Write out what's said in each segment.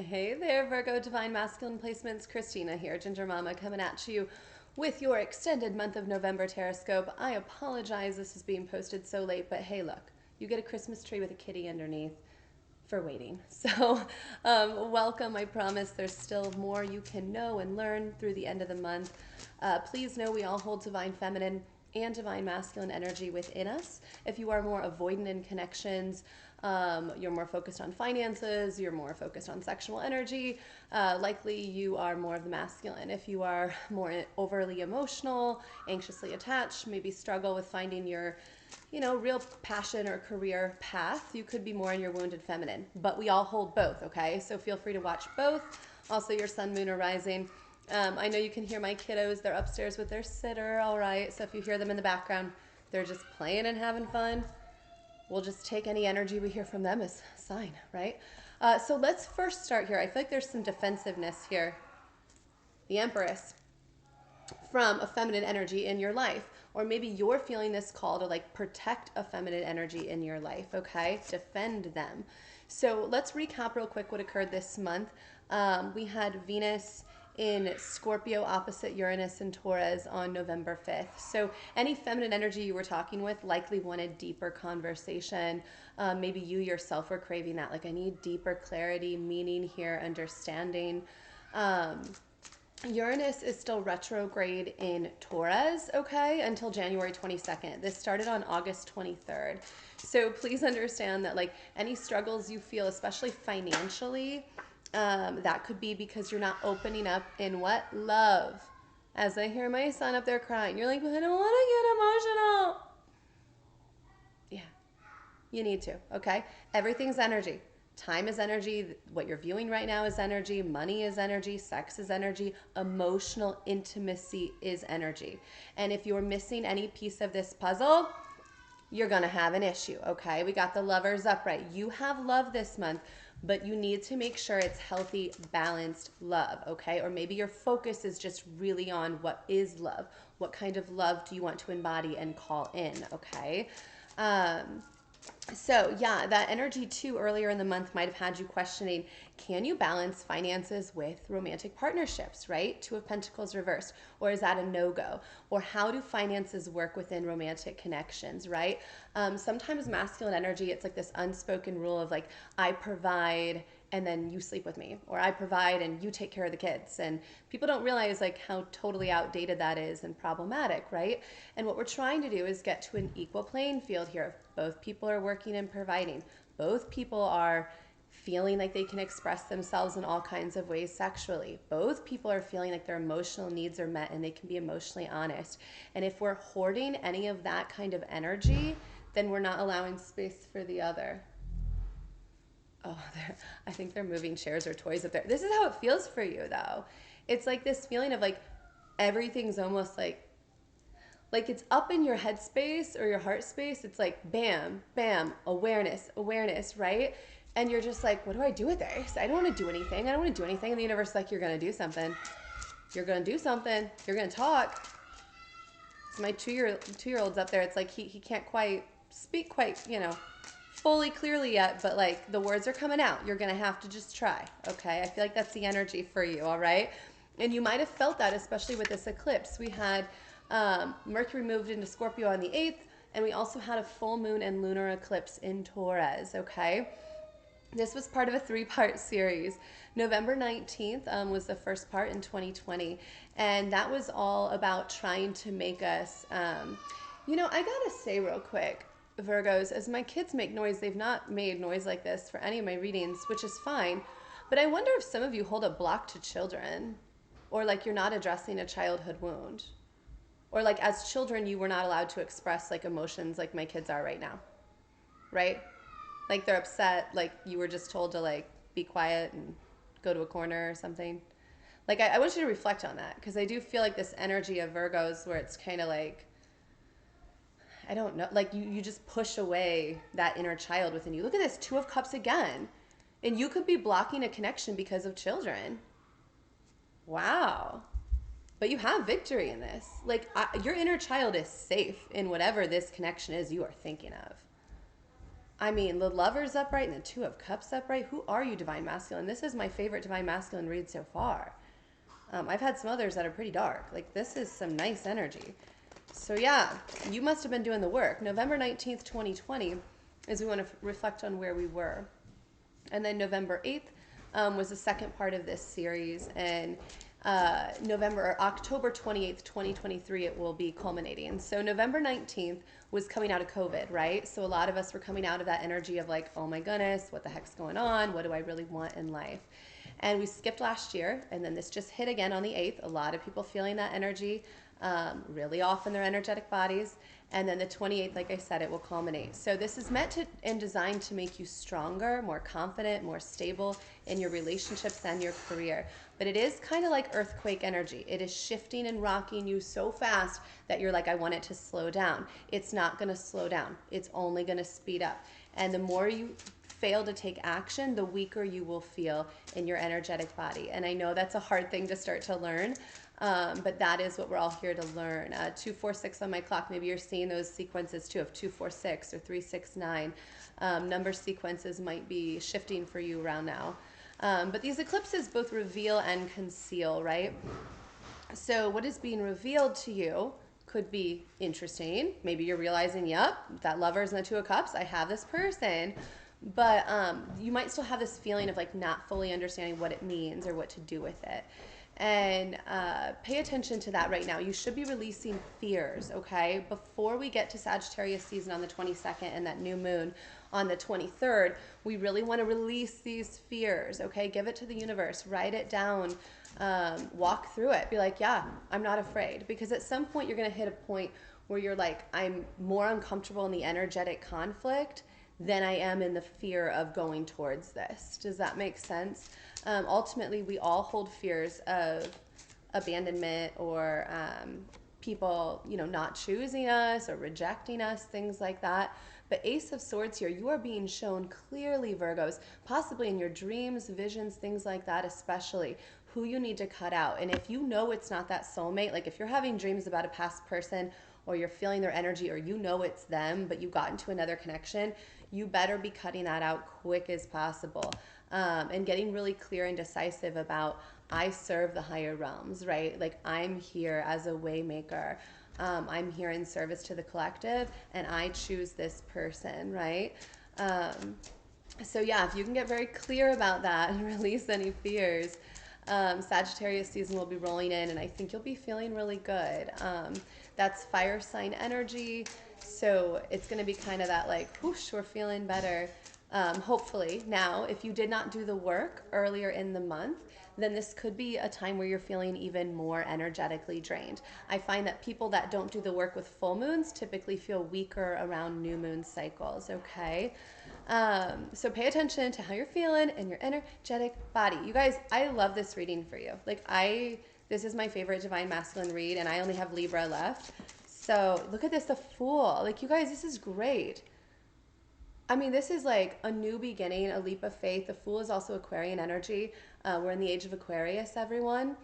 Hey there, Virgo Divine Masculine Placements. Christina here, Ginger Mama, coming at you with your extended month of November Tarotscope. I apologize this is being posted so late, but hey, look, you get a Christmas tree with a kitty underneath for waiting. So, welcome. I promise there's still more you can know and learn through the end of the month. Please know we all hold divine feminine and divine masculine energy within us. If you are more avoidant in connections, you're more focused on finances, you're more focused on sexual energy, likely you are more of the masculine. If you are more overly emotional, anxiously attached, maybe struggle with finding your real passion or career path, you could be more in your wounded feminine. But we all hold both, okay? So feel free to watch both. Also your sun, moon, or rising. I know you can hear my kiddos. They're upstairs with their sitter, all right? So if you hear them in the background, they're just playing and having fun. We'll just take any energy we hear from them as a sign, right? So let's first start here. I feel like there's some defensiveness here. The Empress, from a feminine energy in your life. Or maybe you're feeling this call to like protect a feminine energy in your life, okay? Defend them. So let's recap real quick what occurred this month. We had Venus in Scorpio opposite Uranus and Taurus on November 5th. So any feminine energy you were talking with likely wanted deeper conversation. Maybe you yourself were craving that. Like, I need deeper clarity, meaning here, understanding. Uranus is still retrograde in Taurus, okay, until January 22nd. This started on August 23rd. So please understand that, like, any struggles you feel, especially financially, that could be because you're not opening up in what? Love. As I hear my son up there crying, you're like, but I don't want to get emotional. Yeah, you need to, okay? Everything's energy. Time is energy. What you're viewing right now is energy. Money is energy. Sex is energy. Emotional intimacy is energy. And if you're missing any piece of this puzzle, you're going to have an issue, okay? We got the lovers upright. You have love this month, but you need to make sure it's healthy, balanced love, okay? Or maybe your focus is just really on what is love. What kind of love do you want to embody and call in, okay? So yeah, that energy too earlier in the month might have had you questioning, can you balance finances with romantic partnerships, right? Two of Pentacles reversed. Or is that a no-go? Or how do finances work within romantic connections, right? Sometimes masculine energy, it's like this unspoken rule of like, I provide and then you sleep with me, or I provide and you take care of the kids. And people don't realize like how totally outdated that is and problematic, right? And what we're trying to do is get to an equal playing field here. Both people are working and providing. Both people are feeling like they can express themselves in all kinds of ways sexually. Both people are feeling like their emotional needs are met and they can be emotionally honest. And if we're hoarding any of that kind of energy, then we're not allowing space for the other. Oh, I think they're moving chairs or toys up there. This is how it feels for you, though. It's like this feeling of like everything's almost like it's up in your head space or your heart space. It's like bam, bam, awareness, right? And you're just like, what do I do with this? I don't want to do anything. I don't want to do anything. And the universe is like, you're going to do something. You're going to do something. You're going to talk. So my two-year-old's up there. It's like he can't quite speak fully clearly yet, but like the words are coming out. You're going to have to just try, okay? I feel like that's the energy for you, all right? And you might have felt that, especially with this eclipse. We had Mercury moved into Scorpio on the 8th, and we also had a full moon and lunar eclipse in Taurus, okay? This was part of a 3-part series. November 19th was the first part in 2020, and that was all about trying to make us, I gotta say real quick, Virgos, as my kids make noise, they've not made noise like this for any of my readings, which is fine. But I wonder if some of you hold a block to children, or like you're not addressing a childhood wound, or like as children you were not allowed to express like emotions like my kids are right now, right? Like they're upset, like you were just told to like be quiet and go to a corner or something. Like I want you to reflect on that, because I do feel like this energy of Virgos where it's kind of like, I don't know, like you just push away that inner child within you. Look at this, 2 of Cups again. And you could be blocking a connection because of children. Wow. But you have victory in this. Like your inner child is safe in whatever this connection is you are thinking of. I mean, the Lover's upright and the Two of Cups upright. Who are you, Divine Masculine? This is my favorite Divine Masculine read so far. I've had some others that are pretty dark. Like, this is some nice energy. So yeah, you must have been doing the work. November 19th, 2020 is we want to reflect on where we were. And then November 8th was the second part of this series. And October 28th, 2023, it will be culminating. So November 19th was coming out of COVID, right? So a lot of us were coming out of that energy of like, oh my goodness, what the heck's going on? What do I really want in life? And we skipped last year, and then this just hit again on the 8th. A lot of people feeling that energy really off in their energetic bodies. And then the 28th, like I said, it will culminate. So this is meant to and designed to make you stronger, more confident, more stable in your relationships and your career. But it is kind of like earthquake energy. It is shifting and rocking you so fast that you're like, I want it to slow down. It's not going to slow down. It's only going to speed up. And the more you fail to take action, the weaker you will feel in your energetic body. And I know that's a hard thing to start to learn, but that is what we're all here to learn. 246 on my clock, maybe you're seeing those sequences too of 246 or 369. Number sequences might be shifting for you around now. But these eclipses both reveal and conceal, right? So what is being revealed to you could be interesting. Maybe you're realizing, yep, that Lover's and the Two of Cups, I have this person. But you might still have this feeling of like not fully understanding what it means or what to do with it. And pay attention to that right now. You should be releasing fears, okay? Before we get to Sagittarius season on the 22nd and that new moon on the 23rd, we really want to release these fears, okay? Give it to the universe. Write it down. Walk through it. Be like, yeah, I'm not afraid. Because at some point you're going to hit a point where you're like, I'm more uncomfortable in the energetic conflict than I am in the fear of going towards this. Does that make sense? Ultimately, we all hold fears of abandonment or people, not choosing us or rejecting us, things like that. But Ace of Swords here, you are being shown clearly, Virgos, possibly in your dreams, visions, things like that, especially who you need to cut out. And if you know it's not that soulmate, like if you're having dreams about a past person or you're feeling their energy or you know it's them, but you got into another connection, you better be cutting that out quick as possible and getting really clear and decisive about, I serve the higher realms, right? Like I'm here as a way maker. I'm here in service to the collective and I choose this person, right? So yeah, if you can get very clear about that and release any fears, Sagittarius season will be rolling in and I think you'll be feeling really good. That's fire sign energy. So it's going to be kind of that like, whoosh, we're feeling better. Hopefully. Now, if you did not do the work earlier in the month, then this could be a time where you're feeling even more energetically drained. I find that people that don't do the work with full moons typically feel weaker around new moon cycles, okay? So pay attention to how you're feeling in your energetic body. You guys, I love this reading for you. This is my favorite Divine Masculine read, and I only have Libra left. So look at this, the Fool. Like, you guys, this is great. I mean, this is like a new beginning, a leap of faith. The Fool is also Aquarian energy. We're in the age of Aquarius, everyone.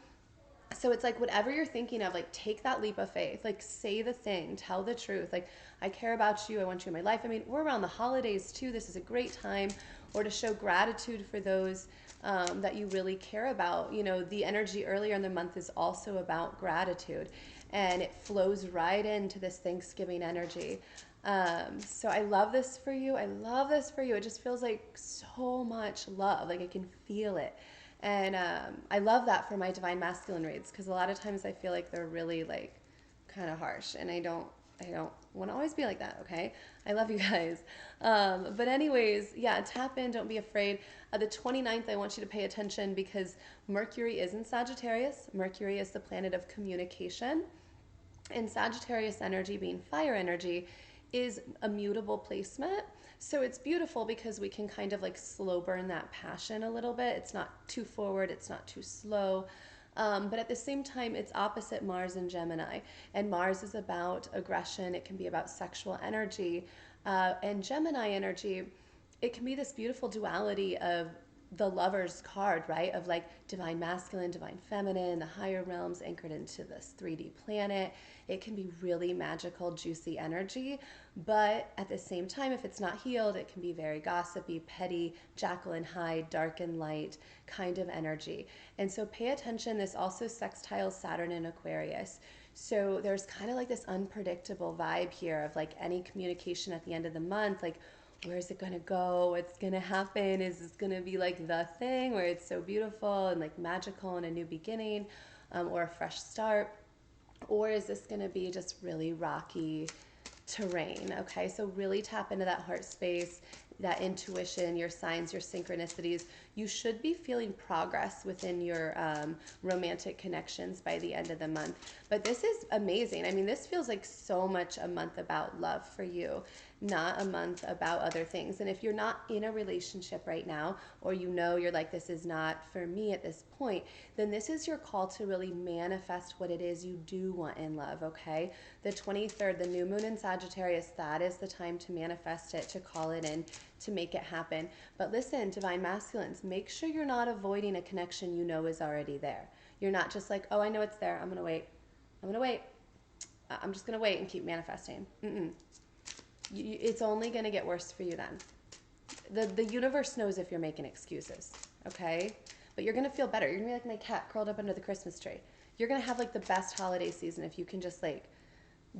So it's like whatever you're thinking of, like take that leap of faith, like say the thing, tell the truth. Like, I care about you. I want you in my life. I mean, we're around the holidays too. This is a great time, or to show gratitude for those that you really care about. You know, the energy earlier in the month is also about gratitude, and it flows right into this Thanksgiving energy. So I love this for you. I love this for you. It just feels like so much love. Like I can feel it. And I love that for my Divine Masculine reads, because a lot of times I feel like they're really like kind of harsh, and I don't want to always be like that, okay? I love you guys. But anyways, yeah, tap in, don't be afraid. The 29th, I want you to pay attention because Mercury is in Sagittarius. Mercury is the planet of communication. And Sagittarius energy, being fire energy, is a mutable placement. So it's beautiful because we can kind of like slow burn that passion a little bit. It's not too forward, it's not too slow. But at the same time, it's opposite Mars and Gemini. And Mars is about aggression. It can be about sexual energy. And Gemini energy, it can be this beautiful duality of the Lover's card, right? Of like divine masculine, divine feminine, the higher realms anchored into this 3D planet. It can be really magical, juicy energy. But at the same time, if it's not healed, it can be very gossipy, petty, Jekyll and Hyde, dark and light kind of energy. And so pay attention. This also sextiles Saturn in Aquarius. So there's kind of like this unpredictable vibe here of like any communication at the end of the month, like, where's it gonna go? What's gonna happen? Is this gonna be like the thing where it's so beautiful and like magical and a new beginning, or a fresh start? Or is this gonna be just really rocky terrain? Okay, so really tap into that heart space, that intuition, your signs, your synchronicities. You should be feeling progress within your romantic connections by the end of the month. But this is amazing. I mean, this feels like so much a month about love for you, not a month about other things. And if you're not in a relationship right now, or you know you're like, this is not for me at this point, then this is your call to really manifest what it is you do want in love, okay? The 23rd, the new moon in Sagittarius, that is the time to manifest it, to call it in, to make it happen. But listen, divine masculines, make sure you're not avoiding a connection you know is already there. You're not just like, oh, I know it's there. I'm going to wait. I'm going to wait. I'm just going to wait and keep manifesting. It's only going to get worse for you then. The universe knows if you're making excuses, okay? But you're going to feel better. You're going to be like my cat curled up under the Christmas tree. You're going to have like the best holiday season if you can just like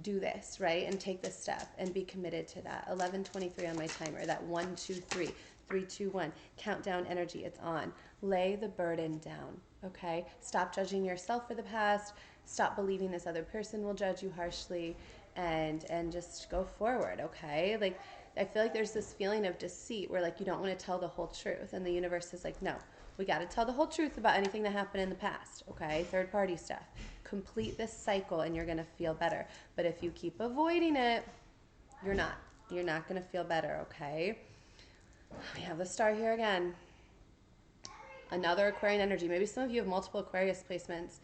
do this, right? And take this step and be committed to that. 11:23 on my timer, that 1, 2, 3, 3, 2, 1 countdown energy, it's on. Lay the burden down, okay? Stop judging yourself for the past. Stop believing this other person will judge you harshly, and just go forward, okay? Like, I feel like there's this feeling of deceit where like you don't want to tell the whole truth, and the universe is like, no, we got to tell the whole truth about anything that happened in the past, okay? Third party stuff. Complete this cycle and you're going to feel better. But if you keep avoiding it, you're not. You're not going to feel better, okay? We have the star here again. Another Aquarian energy. Maybe some of you have multiple Aquarius placements.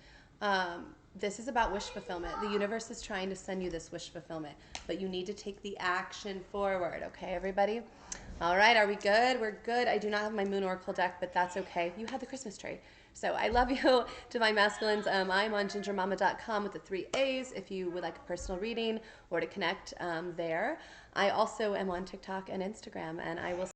This is about wish fulfillment. The universe is trying to send you this wish fulfillment, but you need to take the action forward, okay, everybody? All right, are we good? We're good. I do not have my Moon Oracle deck, but that's okay. You had the Christmas tree. So I love you, Divine Masculines. I'm on gingermama.com with the 3 A's if you would like a personal reading or to connect there. I also am on TikTok and Instagram, and I will